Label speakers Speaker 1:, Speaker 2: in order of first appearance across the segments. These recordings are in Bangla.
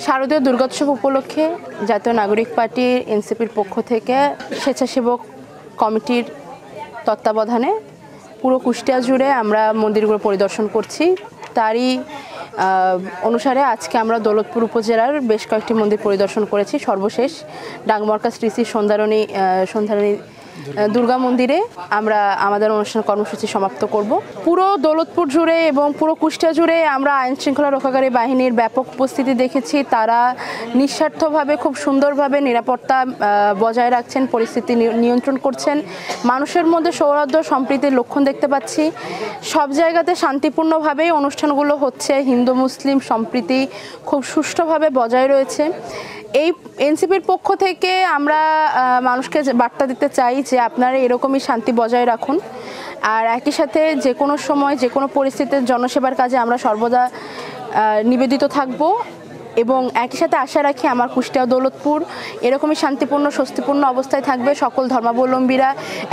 Speaker 1: শারদীয় দুর্গোৎসব উপলক্ষে জাতীয় নাগরিক পার্টির এনসিপির পক্ষ থেকে স্বেচ্ছাসেবক কমিটির তত্ত্বাবধানে পুরো কুষ্টিয়া জুড়ে আমরা মন্দিরগুলো পরিদর্শন করছি। তারই অনুসারে আজকে আমরা দৌলতপুর উপজেলার বেশ কয়েকটি মন্দির পরিদর্শন করেছি। সর্বশেষ ডাংমরকা শ্রী শ্রী সন্ধ্যারানী দুর্গা মন্দিরে আমরা আমাদের অনুষ্ঠান কর্মসূচি সমাপ্ত করব। পুরো দৌলতপুর জুড়ে এবং পুরো কুষ্টিয়া জুড়ে আমরা আইন শৃঙ্খলা রক্ষাকারী বাহিনীর ব্যাপক উপস্থিতি দেখেছি। তারা নিঃস্বার্থভাবে খুব সুন্দরভাবে নিরাপত্তা বজায় রাখছেন, পরিস্থিতি নিয়ন্ত্রণ করছেন। মানুষের মধ্যে সৌহার্দ্য সম্প্রীতির লক্ষণ দেখতে পাচ্ছি। সব জায়গাতে শান্তিপূর্ণভাবেই অনুষ্ঠানগুলো হচ্ছে। হিন্দু মুসলিম সম্প্রীতি খুব সুষ্ঠুভাবে বজায় রয়েছে। এই এনসিপির পক্ষ থেকে আমরা মানুষকে বার্তা দিতে চাই যে আপনারা এরকমই শান্তি বজায় রাখুন, আর একই সাথে যে কোনো সময় যে কোনো পরিস্থিতিতে জনসেবার কাজে আমরা সর্বদা নিবেদিত থাকব এবং একই সাথে আশা রাখি আমার কুষ্টিয়া দৌলতপুর এরকমই শান্তিপূর্ণ স্বস্তিপূর্ণ অবস্থায় থাকবে। সকল ধর্মাবলম্বীরা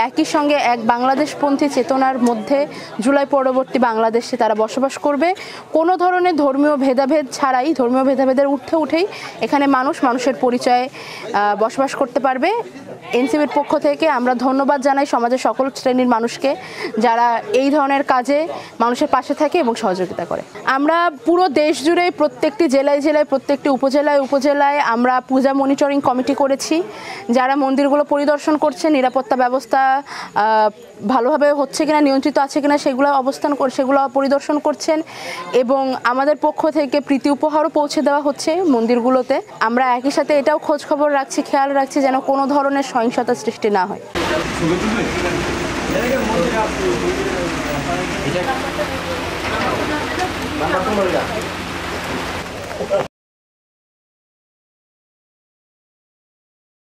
Speaker 1: একই সঙ্গে এক বাংলাদেশপন্থী চেতনার মধ্যে জুলাই পরবর্তী বাংলাদেশে তারা বসবাস করবে। কোনো ধরনের ধর্মীয় ভেদাভেদ ছাড়াই, ধর্মীয় ভেদাভেদের উঠেই এখানে মানুষের পরিচয়ে বসবাস করতে পারবে। এনসিপির পক্ষ থেকে আমরা ধন্যবাদ জানাই সমাজের সকল শ্রেণীর মানুষকে যারা এই ধরনের কাজে মানুষের পাশে থাকে এবং সহযোগিতা করে। আমরা পুরো দেশ জুড়ে প্রত্যেকটি জেলায় প্রত্যেকটি উপজেলায় আমরা পূজা মনিটরিং কমিটি করেছি, যারা মন্দিরগুলো পরিদর্শন করছে, নিরাপত্তা ব্যবস্থা ভালোভাবে হচ্ছে কিনা, নিয়ন্ত্রিত আছে কিনা সেগুলো পরিদর্শন করছেন এবং আমাদের পক্ষ থেকে প্রীতি উপহারও পৌঁছে দেওয়া হচ্ছে মন্দিরগুলোতে। আমরা একই সাথে এটাও খোঁজ খবর রাখছি, খেয়াল রাখছি যেন কোনো ধরনের সহিংসতা সৃষ্টি না হয়।